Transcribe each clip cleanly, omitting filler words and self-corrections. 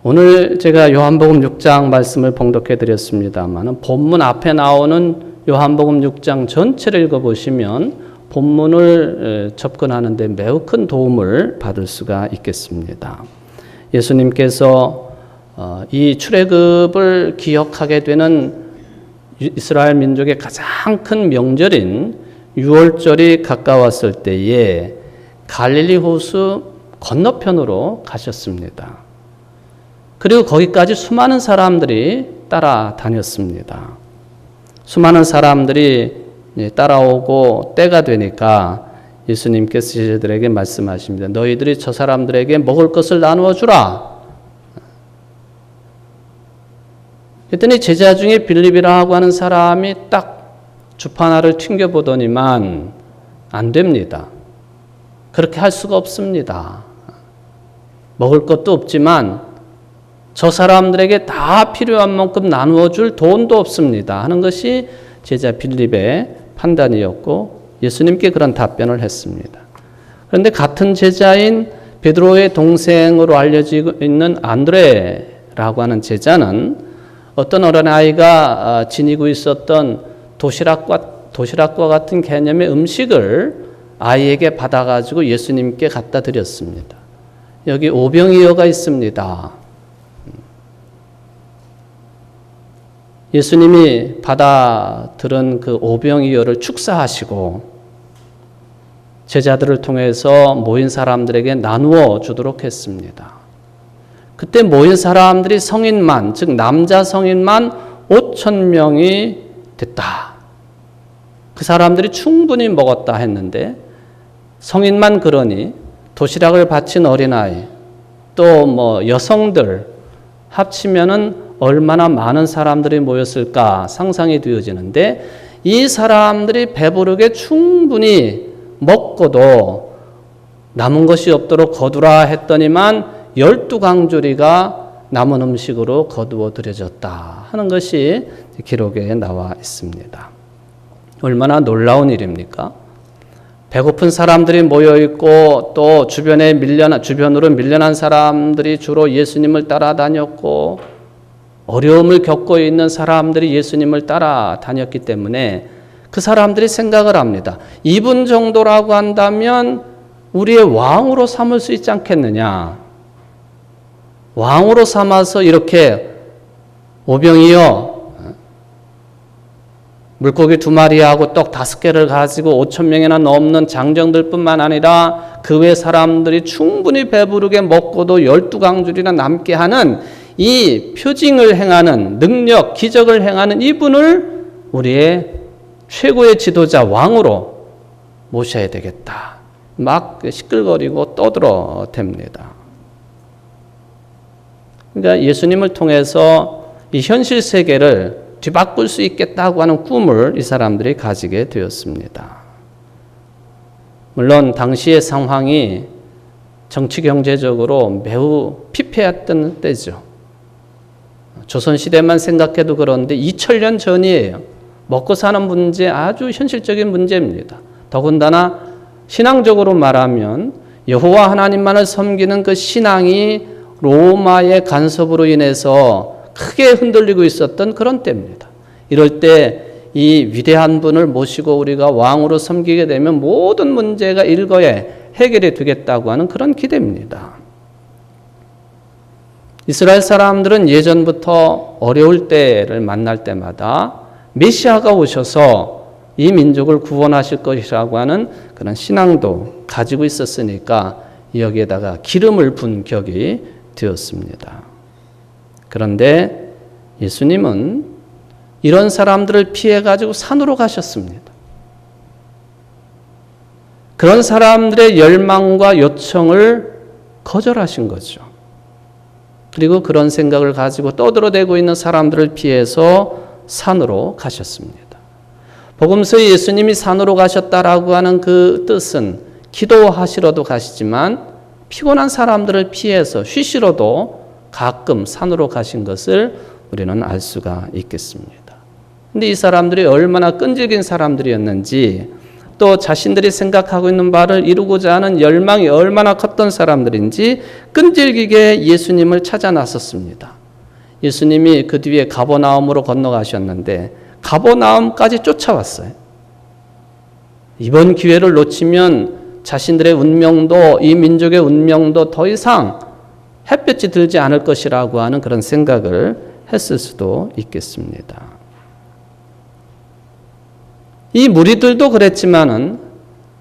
오늘 제가 요한복음 6장 말씀을 봉독해 드렸습니다만 본문 앞에 나오는 요한복음 6장 전체를 읽어보시면 본문을 접근하는 데 매우 큰 도움을 받을 수가 있겠습니다. 예수님께서 이 출애굽을 기억하게 되는 이스라엘 민족의 가장 큰 명절인 유월절이 가까웠을 때에 갈릴리 호수 건너편으로 가셨습니다. 그리고 거기까지 수많은 사람들이 따라다녔습니다. 수많은 사람들이 따라오고 때가 되니까 예수님께서 제자들에게 말씀하십니다. 너희들이 저 사람들에게 먹을 것을 나누어 주라. 그랬더니 제자 중에 빌립이라고 하는 사람이 딱 주파나를 튕겨보더니만 안 됩니다. 그렇게 할 수가 없습니다. 먹을 것도 없지만 저 사람들에게 다 필요한 만큼 나누어 줄 돈도 없습니다 하는 것이 제자 빌립의 판단이었고 예수님께 그런 답변을 했습니다. 그런데 같은 제자인 베드로의 동생으로 알려지고 있는 안드레라고 하는 제자는 어떤 어린아이가 지니고 있었던 도시락과 같은 개념의 음식을 아이에게 받아가지고 예수님께 갖다 드렸습니다. 여기 오병이어가 있습니다. 예수님이 받아들은 그 오병이어를 축사하시고 제자들을 통해서 모인 사람들에게 나누어 주도록 했습니다. 그때 모인 사람들이 성인만, 즉 남자 성인만 5,000명이 됐다. 그 사람들이 충분히 먹었다 했는데 성인만 그러니 도시락을 바친 어린아이 또 여성들 합치면은 얼마나 많은 사람들이 모였을까 상상이 되어지는데 이 사람들이 배부르게 충분히 먹고도 남은 것이 없도록 거두라 했더니만 12강조리가 남은 음식으로 거두어 드려졌다 하는 것이 기록에 나와 있습니다. 얼마나 놀라운 일입니까? 배고픈 사람들이 모여있고 또 주변으로 밀려난 사람들이 주로 예수님을 따라다녔고 어려움을 겪고 있는 사람들이 예수님을 따라다녔기 때문에 그 사람들이 생각을 합니다. 이분 정도라고 한다면 우리의 왕으로 삼을 수 있지 않겠느냐. 왕으로 삼아서 이렇게 오병이어 물고기 2마리하고 떡 5개를 가지고 5,000명이나 넘는 장정들뿐만 아니라 그 외 사람들이 충분히 배부르게 먹고도 12강줄이나 남게 하는 이 표징을 행하는 능력, 기적을 행하는 이분을 우리의 최고의 지도자 왕으로 모셔야 되겠다. 막 시끌거리고 떠들어댑니다. 그러니까 예수님을 통해서 이 현실 세계를 뒤바꿀 수 있겠다고 하는 꿈을 이 사람들이 가지게 되었습니다. 물론 당시의 상황이 정치 경제적으로 매우 피폐했던 때죠. 조선시대만 생각해도 그런데 2000년 전이에요. 먹고 사는 문제 아주 현실적인 문제입니다. 더군다나 신앙적으로 말하면 여호와 하나님만을 섬기는 그 신앙이 로마의 간섭으로 인해서 크게 흔들리고 있었던 그런 때입니다. 이럴 때 이 위대한 분을 모시고 우리가 왕으로 섬기게 되면 모든 문제가 일거에 해결이 되겠다고 하는 그런 기대입니다. 이스라엘 사람들은 예전부터 어려울 때를 만날 때마다 메시아가 오셔서 이 민족을 구원하실 것이라고 하는 그런 신앙도 가지고 있었으니까 여기에다가 기름을 분 격이 되었습니다. 그런데 예수님은 이런 사람들을 피해가지고 산으로 가셨습니다. 그런 사람들의 열망과 요청을 거절하신 거죠. 그리고 그런 생각을 가지고 떠들어대고 있는 사람들을 피해서 산으로 가셨습니다. 복음서에 예수님이 산으로 가셨다라고 하는 그 뜻은 기도하시러도 가시지만 피곤한 사람들을 피해서 쉬시러도 가끔 산으로 가신 것을 우리는 알 수가 있겠습니다. 근데 이 사람들이 얼마나 끈질긴 사람들이었는지 또 자신들이 생각하고 있는 바를 이루고자 하는 열망이 얼마나 컸던 사람들인지 끈질기게 예수님을 찾아 나섰습니다. 예수님이 그 뒤에 가버나움으로 건너가셨는데 가버나움까지 쫓아왔어요. 이번 기회를 놓치면 자신들의 운명도, 이 민족의 운명도 더 이상 햇볕이 들지 않을 것이라고 하는 그런 생각을 했을 수도 있겠습니다. 이 무리들도 그랬지만은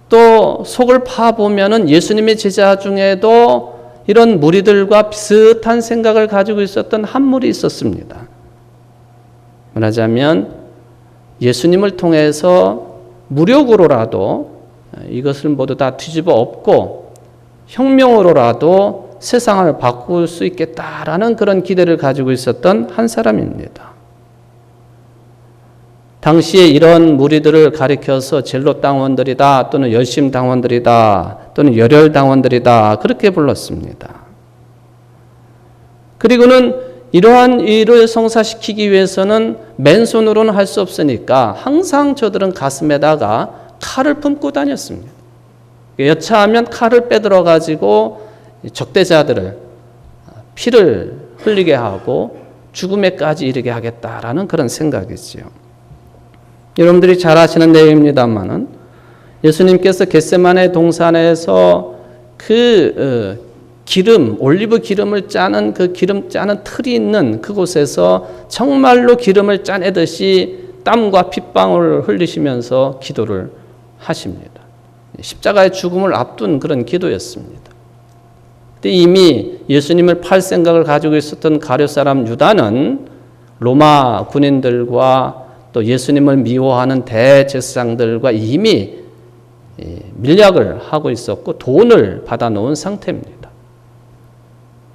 또 속을 파보면은 예수님의 제자 중에도 이런 무리들과 비슷한 생각을 가지고 있었던 한 무리 있었습니다. 말하자면 예수님을 통해서 무력으로라도 이것을 모두 다 뒤집어 엎고 혁명으로라도 세상을 바꿀 수 있겠다라는 그런 기대를 가지고 있었던 한 사람입니다. 당시에 이런 무리들을 가리켜서 젤로 당원들이다 또는 열심 당원들이다 또는 열혈 당원들이다 그렇게 불렀습니다. 그리고는 이러한 일을 성사시키기 위해서는 맨손으로는 할 수 없으니까 항상 저들은 가슴에다가 칼을 품고 다녔습니다. 여차하면 칼을 빼들어 가지고 적대자들을 피를 흘리게 하고 죽음에까지 이르게 하겠다라는 그런 생각이지요. 여러분들이 잘 아시는 내용입니다만은 예수님께서 겟세마네 동산에서 그 기름, 올리브 기름을 짜는 그 기름 짜는 틀이 있는 그곳에서 정말로 기름을 짜내듯이 땀과 핏방울을 흘리시면서 기도를 하십니다. 십자가의 죽음을 앞둔 그런 기도였습니다. 그때 이미 예수님을 팔 생각을 가지고 있었던 가룟 사람 유다는 로마 군인들과 또 예수님을 미워하는 대제사장들과 이미 밀약을 하고 있었고 돈을 받아놓은 상태입니다.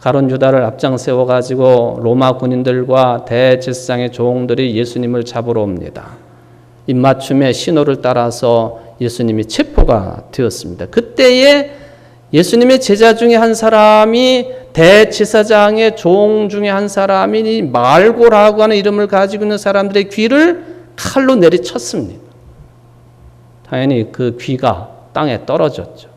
가룟 유다를 앞장 세워가지고 로마 군인들과 대제사장의 종들이 예수님을 잡으러 옵니다. 입맞춤의 신호를 따라서 예수님이 체포가 되었습니다. 그때에 예수님의 제자 중에 한 사람이 대제사장의 종 중에 한 사람이 말고라고 하는 이름을 가지고 있는 사람들의 귀를 칼로 내리쳤습니다. 당연히 그 귀가 땅에 떨어졌죠.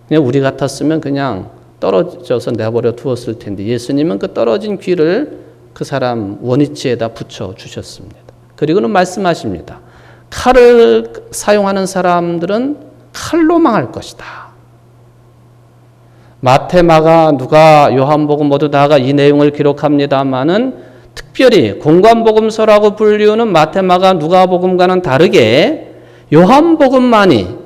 그냥 우리 같았으면 그냥 떨어져서 내버려 두었을 텐데 예수님은 그 떨어진 귀를 그 사람 원위치에다 붙여 주셨습니다. 그리고는 말씀하십니다. 칼을 사용하는 사람들은 칼로 망할 것이다. 마태, 마가, 누가, 요한복음 모두 다가 이 내용을 기록합니다마는 특별히 공관복음서라고 불리우는 마태, 마가, 누가복음과는 다르게 요한복음만이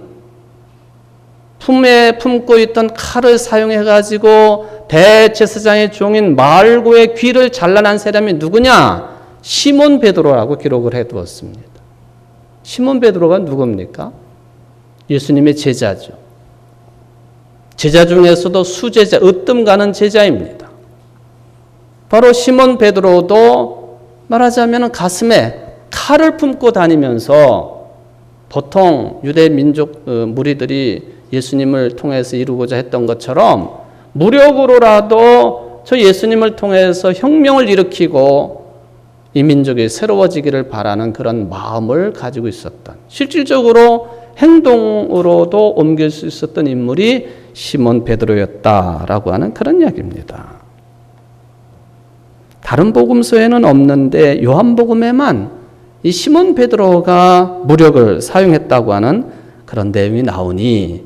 품에 품고 있던 칼을 사용해 가지고 대제사장의 종인 말고의 귀를 잘라낸 사람이 누구냐? 시몬 베드로라고 기록을 해두었습니다. 시몬 베드로가 누굽니까? 예수님의 제자죠. 제자 중에서도 수제자, 으뜸 가는 제자입니다. 바로 시몬 베드로도 말하자면 가슴에 칼을 품고 다니면서 보통 유대 민족 무리들이 예수님을 통해서 이루고자 했던 것처럼 무력으로라도 저 예수님을 통해서 혁명을 일으키고 이 민족이 새로워지기를 바라는 그런 마음을 가지고 있었던, 실질적으로 행동으로도 옮길 수 있었던 인물이 시몬 베드로였다라고 하는 그런 이야기입니다. 다른 복음서에는 없는데 요한복음에만 이 시몬 베드로가 무력을 사용했다고 하는 그런 내용이 나오니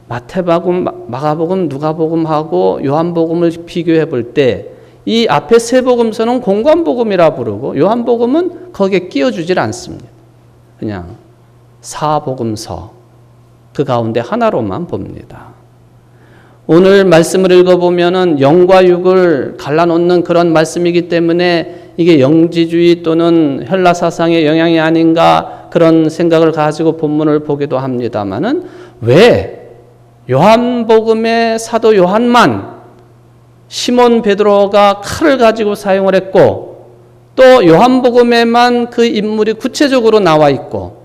마태복음, 마가복음, 누가복음하고 요한복음을 비교해 볼 때 이 앞에 세 복음서는 공관복음이라 부르고 요한복음은 거기에 끼워주질 않습니다. 그냥 사복음서 그 가운데 하나로만 봅니다. 오늘 말씀을 읽어보면은 영과 육을 갈라놓는 그런 말씀이기 때문에 이게 영지주의 또는 헬라 사상의 영향이 아닌가 그런 생각을 가지고 본문을 보기도 합니다만은 왜 요한복음의 사도 요한만 시몬 베드로가 칼을 가지고 사용을 했고 또 요한복음에만 그 인물이 구체적으로 나와 있고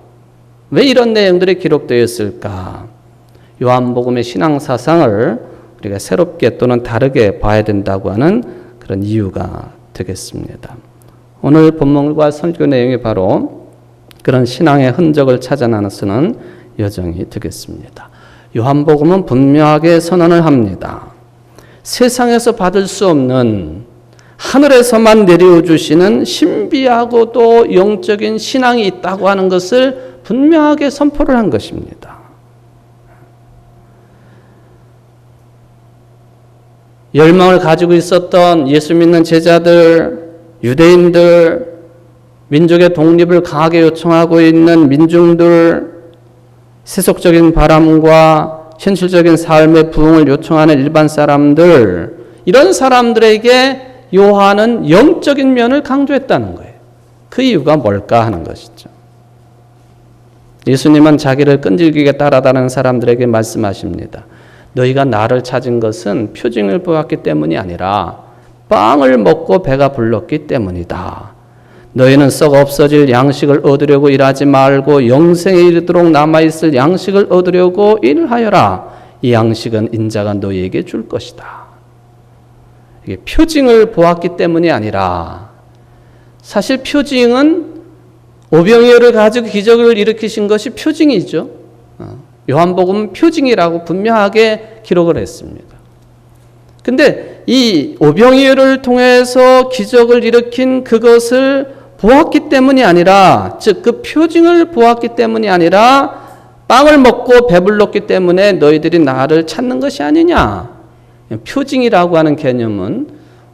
왜 이런 내용들이 기록되어 있을까? 요한복음의 신앙사상을 우리가 새롭게 또는 다르게 봐야 된다고 하는 그런 이유가 되겠습니다. 오늘 본문과 설교 내용이 바로 그런 신앙의 흔적을 찾아 나서는 여정이 되겠습니다. 요한복음은 분명하게 선언을 합니다. 세상에서 받을 수 없는 하늘에서만 내려 주시는 신비하고 또 영적인 신앙이 있다고 하는 것을 분명하게 선포를 한 것입니다. 열망을 가지고 있었던 예수 믿는 제자들, 유대인들, 민족의 독립을 강하게 요청하고 있는 민중들, 세속적인 바람과 현실적인 삶의 부흥을 요청하는 일반 사람들, 이런 사람들에게 요한은 영적인 면을 강조했다는 거예요. 그 이유가 뭘까 하는 것이죠. 예수님은 자기를 끈질기게 따라다니는 사람들에게 말씀하십니다. 너희가 나를 찾은 것은 표징을 보았기 때문이 아니라 빵을 먹고 배가 불렀기 때문이다. 너희는 썩어 없어질 양식을 얻으려고 일하지 말고 영생에 이르도록 남아있을 양식을 얻으려고 일하여라. 이 양식은 인자가 너희에게 줄 것이다. 이게 표징을 보았기 때문이 아니라, 사실 표징은 오병이어를 가지고 기적을 일으키신 것이 표징이죠. 요한복음은 표징이라고 분명하게 기록을 했습니다. 근데 이 오병이어를 통해서 기적을 일으킨 그것을 보았기 때문이 아니라, 즉 그 표징을 보았기 때문이 아니라 빵을 먹고 배불렀기 때문에 너희들이 나를 찾는 것이 아니냐. 표징이라고 하는 개념은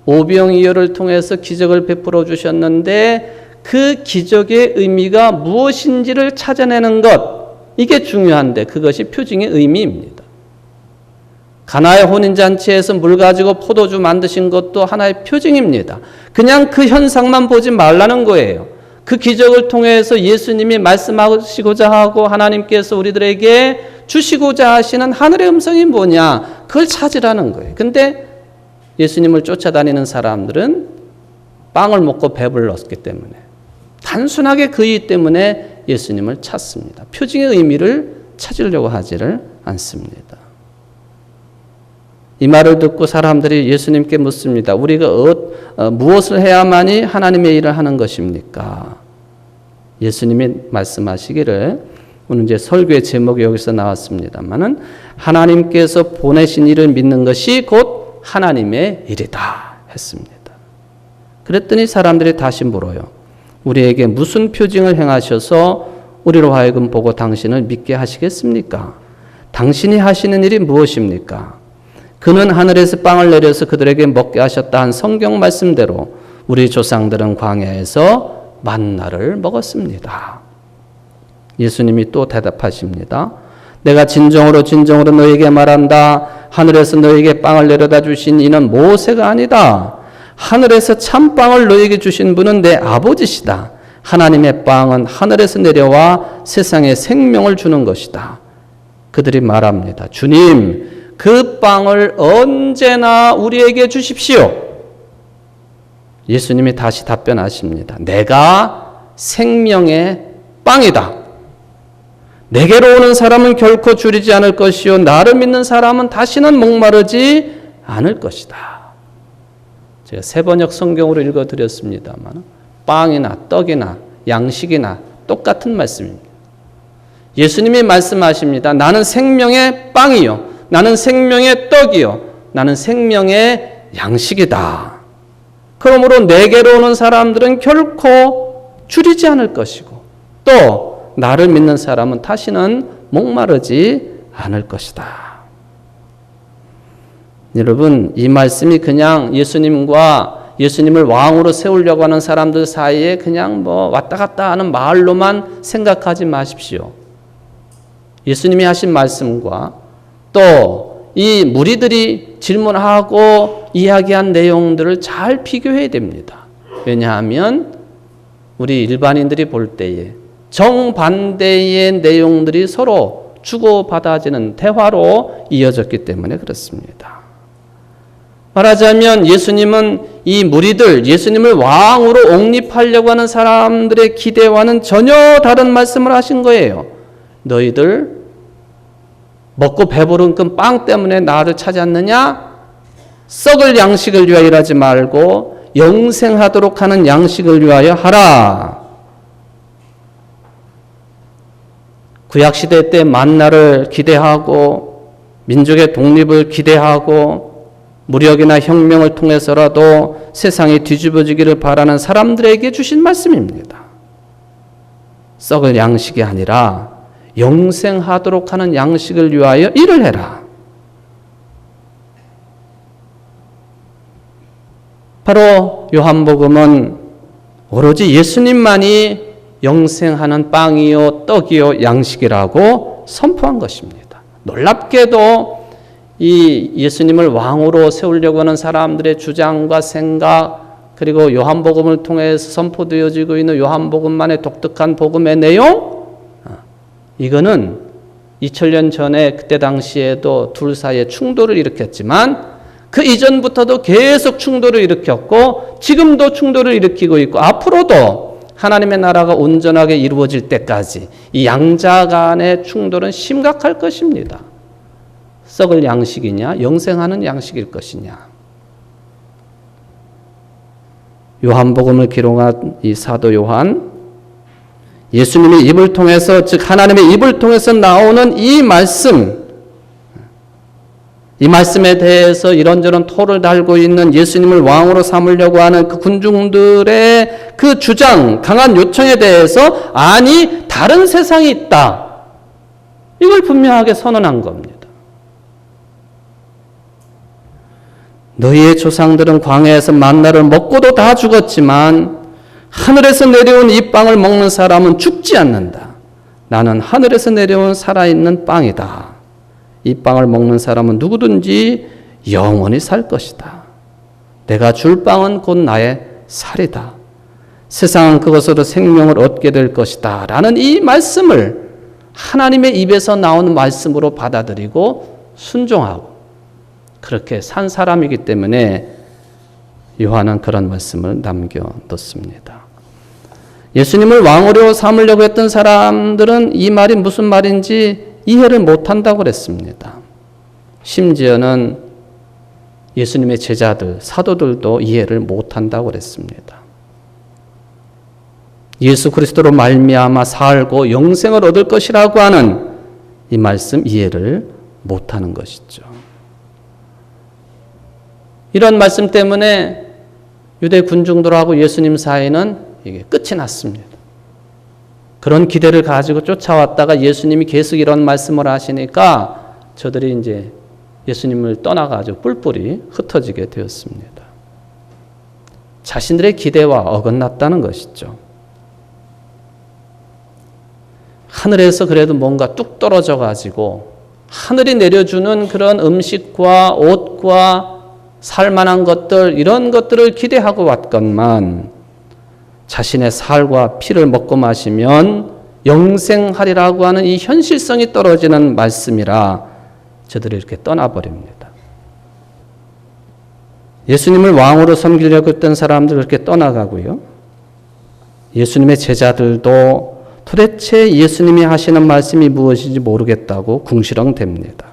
오병이어를 통해서 기적을 베풀어 주셨는데 그 기적의 의미가 무엇인지를 찾아내는 것, 이게 중요한데 그것이 표징의 의미입니다. 가나의 혼인잔치에서 물 가지고 포도주 만드신 것도 하나의 표징입니다. 그냥 그 현상만 보지 말라는 거예요. 그 기적을 통해서 예수님이 말씀하시고자 하고 하나님께서 우리들에게 주시고자 하시는 하늘의 음성이 뭐냐, 그걸 찾으라는 거예요. 근데 예수님을 쫓아다니는 사람들은 빵을 먹고 배불렀기 때문에, 단순하게 그 이유 때문에 예수님을 찾습니다. 표징의 의미를 찾으려고 하지를 않습니다. 이 말을 듣고 사람들이 예수님께 묻습니다. 우리가 무엇을 해야만이 하나님의 일을 하는 것입니까? 예수님이 말씀하시기를, 오늘 이제 설교의 제목이 여기서 나왔습니다만은, 하나님께서 보내신 일을 믿는 것이 곧 하나님의 일이다 했습니다. 그랬더니 사람들이 다시 물어요. 우리에게 무슨 표징을 행하셔서 우리로 하여금 보고 당신을 믿게 하시겠습니까? 당신이 하시는 일이 무엇입니까? 그는 하늘에서 빵을 내려서 그들에게 먹게 하셨다 한 성경 말씀대로 우리 조상들은 광야에서 만나를 먹었습니다. 예수님이 또 대답하십니다. 내가 진정으로 진정으로 너에게 말한다. 하늘에서 너에게 빵을 내려다 주신 이는 모세가 아니다. 하늘에서 참빵을 너에게 주신 분은 내 아버지시다. 하나님의 빵은 하늘에서 내려와 세상에 생명을 주는 것이다. 그들이 말합니다. 주님, 그 빵을 언제나 우리에게 주십시오. 예수님이 다시 답변하십니다. 내가 생명의 빵이다. 내게로 오는 사람은 결코 줄이지 않을 것이요 나를 믿는 사람은 다시는 목마르지 않을 것이다. 제가 세번역 성경으로 읽어드렸습니다만 빵이나 떡이나 양식이나 똑같은 말씀입니다. 예수님이 말씀하십니다. 나는 생명의 빵이요, 나는 생명의 떡이요, 나는 생명의 양식이다. 그러므로 내게로 오는 사람들은 결코 줄이지 않을 것이고, 또 나를 믿는 사람은 다시는 목마르지 않을 것이다. 여러분, 이 말씀이 그냥 예수님을 왕으로 세우려고 하는 사람들 사이에 그냥 왔다 갔다 하는 말로만 생각하지 마십시오. 예수님이 하신 말씀과 또 이 무리들이 질문하고 이야기한 내용들을 잘 비교해야 됩니다. 왜냐하면 우리 일반인들이 볼 때에 정반대의 내용들이 서로 주고받아지는 대화로 이어졌기 때문에 그렇습니다. 말하자면 예수님은 이 무리들, 예수님을 왕으로 옹립하려고 하는 사람들의 기대와는 전혀 다른 말씀을 하신 거예요. 너희들 먹고 배부른 그 빵 때문에 나를 찾았느냐? 썩을 양식을 위하여 일하지 말고 영생하도록 하는 양식을 위하여 하라. 구약시대 때 만나를 기대하고 민족의 독립을 기대하고 무력이나 혁명을 통해서라도 세상이 뒤집어지기를 바라는 사람들에게 주신 말씀입니다. 썩을 양식이 아니라 영생하도록 하는 양식을 위하여 일을 해라. 바로 요한복음은 오로지 예수님만이 영생하는 빵이요 떡이요 양식이라고 선포한 것입니다. 놀랍게도 이 예수님을 왕으로 세우려고 하는 사람들의 주장과 생각, 그리고 요한복음을 통해서 선포되어지고 있는 요한복음만의 독특한 복음의 내용, 이거는 2000년 전에 그때 당시에도 둘 사이에 충돌을 일으켰지만 그 이전부터도 계속 충돌을 일으켰고 지금도 충돌을 일으키고 있고 앞으로도 하나님의 나라가 온전하게 이루어질 때까지 이 양자 간의 충돌은 심각할 것입니다. 썩을 양식이냐 영생하는 양식일 것이냐. 요한복음을 기록한 이 사도 요한, 예수님의 입을 통해서, 즉 하나님의 입을 통해서 나오는 이 말씀, 이 말씀에 대해서 이런저런 토를 달고 있는 예수님을 왕으로 삼으려고 하는 그 군중들의 그 주장, 강한 요청에 대해서 아니 다른 세상이 있다, 이걸 분명하게 선언한 겁니다. 너희의 조상들은 광야에서 만나를 먹고도 다 죽었지만 하늘에서 내려온 이 빵을 먹는 사람은 죽지 않는다. 나는 하늘에서 내려온 살아있는 빵이다. 이 빵을 먹는 사람은 누구든지 영원히 살 것이다. 내가 줄 빵은 곧 나의 살이다. 세상은 그것으로 생명을 얻게 될 것이다. 라는 이 말씀을 하나님의 입에서 나오는 말씀으로 받아들이고 순종하고 그렇게 산 사람이기 때문에 요한은 그런 말씀을 남겨뒀습니다. 예수님을 왕으로 삼으려고 했던 사람들은 이 말이 무슨 말인지 이해를 못한다고 그랬습니다. 심지어는 예수님의 제자들, 사도들도 이해를 못한다고 그랬습니다. 예수 그리스도로 말미암아 살고 영생을 얻을 것이라고 하는 이 말씀 이해를 못하는 것이죠. 이런 말씀 때문에 유대 군중들하고 예수님 사이는 이게 끝이 났습니다. 그런 기대를 가지고 쫓아왔다가 예수님이 계속 이런 말씀을 하시니까 저들이 이제 예수님을 떠나가지고 뿔뿔이 흩어지게 되었습니다. 자신들의 기대와 어긋났다는 것이죠. 하늘에서 그래도 뭔가 뚝 떨어져 가지고 하늘이 내려주는 그런 음식과 옷과 살만한 것들, 이런 것들을 기대하고 왔건만 자신의 살과 피를 먹고 마시면 영생하리라고 하는 이 현실성이 떨어지는 말씀이라 저들이 이렇게 떠나버립니다. 예수님을 왕으로 섬기려고 했던 사람들 이렇게 떠나가고요. 예수님의 제자들도 도대체 예수님이 하시는 말씀이 무엇인지 모르겠다고 궁시렁댑니다.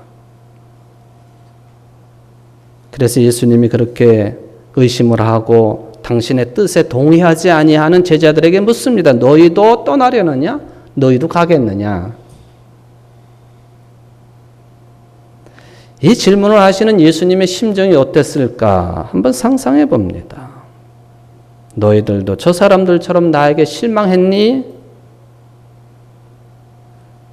그래서 예수님이 그렇게 의심을 하고 당신의 뜻에 동의하지 아니하는 제자들에게 묻습니다. 너희도 떠나려느냐? 너희도 가겠느냐? 이 질문을 하시는 예수님의 심정이 어땠을까? 한번 상상해 봅니다. 너희들도 저 사람들처럼 나에게 실망했니?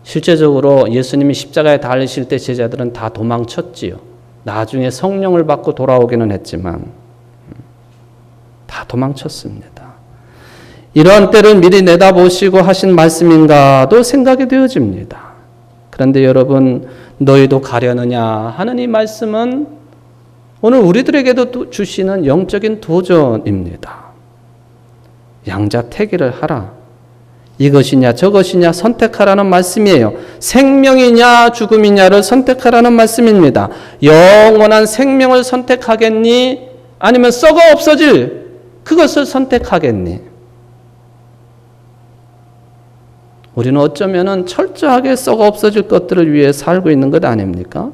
실제적으로 예수님이 십자가에 달리실 때 제자들은 다 도망쳤지요. 나중에 성령을 받고 돌아오기는 했지만 다 도망쳤습니다. 이러한 때를 미리 내다보시고 하신 말씀인가도 생각이 되어집니다. 그런데 여러분, 너희도 가려느냐 하는 이 말씀은 오늘 우리들에게도 주시는 영적인 도전입니다. 양자택일을 하라. 이것이냐 저것이냐 선택하라는 말씀이에요. 생명이냐 죽음이냐를 선택하라는 말씀입니다. 영원한 생명을 선택하겠니? 아니면 썩어 없어질 그것을 선택하겠니? 우리는 어쩌면 철저하게 썩어 없어질 것들을 위해 살고 있는 것 아닙니까?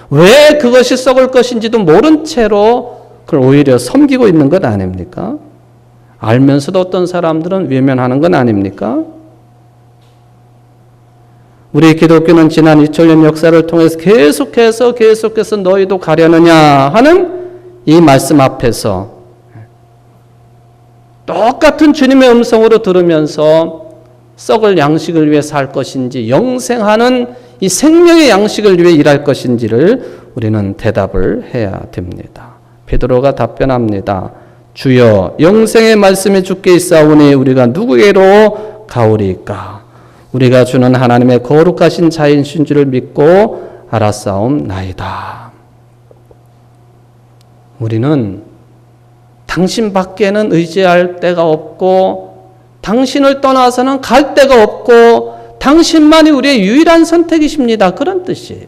왜 그것이 썩을 것인지도 모른 채로 그걸 오히려 섬기고 있는 것 아닙니까? 알면서도 어떤 사람들은 외면하는 건 아닙니까? 우리 기독교는 지난 2000년 역사를 통해서 계속해서 너희도 가려느냐 하는 이 말씀 앞에서 똑같은 주님의 음성으로 들으면서 썩을 양식을 위해 살 것인지 영생하는 이 생명의 양식을 위해 일할 것인지를 우리는 대답을 해야 됩니다. 베드로가 답변합니다. 주여 영생의 말씀이 주께 있사오니 우리가 누구에게로 가오리까? 우리가 주는 하나님의 거룩하신 자이신 줄을 믿고 알았사옵나이다. 우리는 당신 밖에는 의지할 데가 없고 당신을 떠나서는 갈 데가 없고 당신만이 우리의 유일한 선택이십니다. 그런 뜻이에요.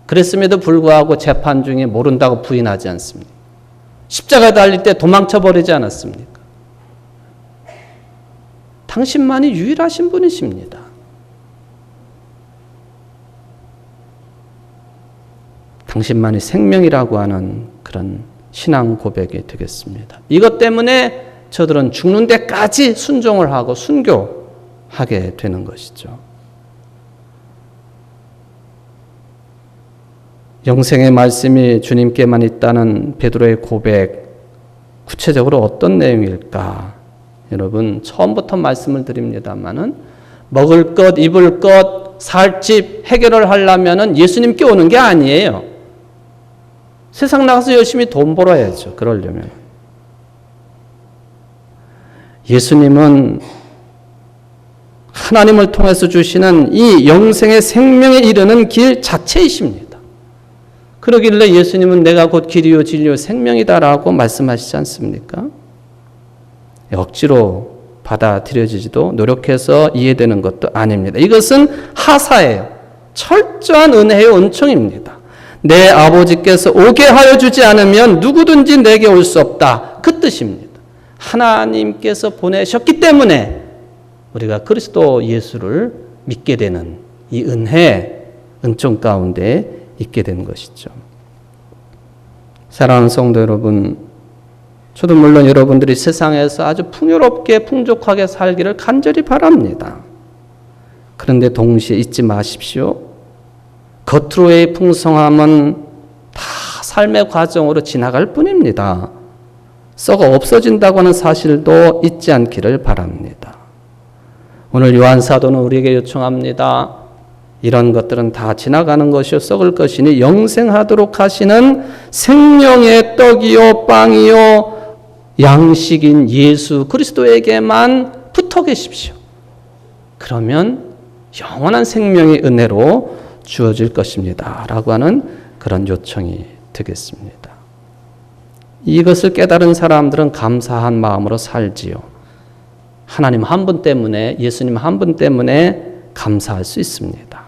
그랬음에도 불구하고 재판 중에 모른다고 부인하지 않습니다. 십자가에 달릴 때 도망쳐 버리지 않았습니까? 당신만이 유일하신 분이십니다. 당신만이 생명이라고 하는 그런 신앙 고백이 되겠습니다. 이것 때문에 저들은 죽는 데까지 순종을 하고 순교하게 되는 것이죠. 영생의 말씀이 주님께만 있다는 베드로의 고백, 구체적으로 어떤 내용일까? 여러분, 처음부터 말씀을 드립니다마는 먹을 것, 입을 것, 살 집 해결을 하려면 예수님께 오는 게 아니에요. 세상 나가서 열심히 돈 벌어야죠. 그러려면. 예수님은 하나님을 통해서 주시는 이 영생의 생명에 이르는 길 자체이십니다. 그러길래 예수님은 내가 곧 길이요 진리요 생명이다라고 말씀하시지 않습니까? 억지로 받아들여지지도 노력해서 이해되는 것도 아닙니다. 이것은 하사예요. 철저한 은혜의 은총입니다. 내 아버지께서 오게 하여 주지 않으면 누구든지 내게 올 수 없다. 그 뜻입니다. 하나님께서 보내셨기 때문에 우리가 그리스도 예수를 믿게 되는 이 은혜, 은총 가운데 있게 되는 것이죠. 사랑하는 성도 여러분, 저도 물론 여러분들이 세상에서 아주 풍요롭게 풍족하게 살기를 간절히 바랍니다. 그런데 동시에 잊지 마십시오. 겉으로의 풍성함은 다 삶의 과정으로 지나갈 뿐입니다. 썩어 없어진다고 하는 사실도 잊지 않기를 바랍니다. 오늘 요한 사도는 우리에게 요청합니다. 이런 것들은 다 지나가는 것이요 썩을 것이니 영생하도록 하시는 생명의 떡이요 빵이요 양식인 예수 그리스도에게만 붙어 계십시오. 그러면 영원한 생명의 은혜로 주어질 것입니다. 라고 하는 그런 요청이 되겠습니다. 이것을 깨달은 사람들은 감사한 마음으로 살지요. 하나님 한 분 때문에, 예수님 한 분 때문에 감사할 수 있습니다.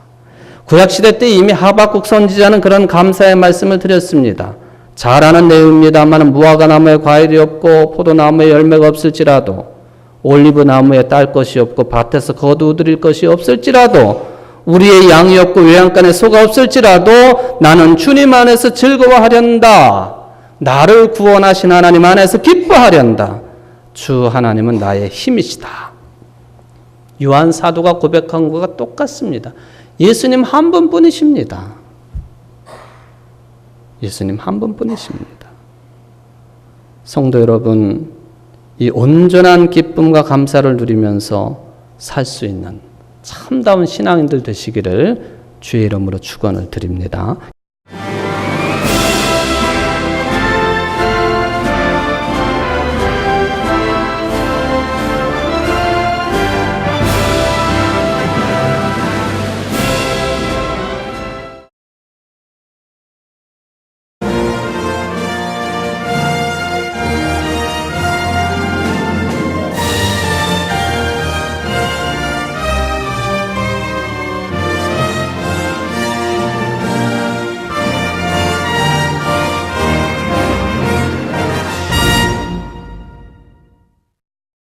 구약시대 때 이미 하박국 선지자는 그런 감사의 말씀을 드렸습니다. 잘 아는 내용입니다만 무화과 나무에 과일이 없고 포도나무에 열매가 없을지라도 올리브 나무에 딸 것이 없고 밭에서 거두드릴 것이 없을지라도 우리의 양이 없고 외양간에 소가 없을지라도 나는 주님 안에서 즐거워하련다. 나를 구원하신 하나님 안에서 기뻐하련다. 주 하나님은 나의 힘이시다. 요한 사도가 고백한 것과 똑같습니다. 예수님 한 분뿐이십니다. 예수님 한 분뿐이십니다. 성도 여러분, 이 온전한 기쁨과 감사를 누리면서 살 수 있는 참다운 신앙인들 되시기를 주의 이름으로 축원을 드립니다.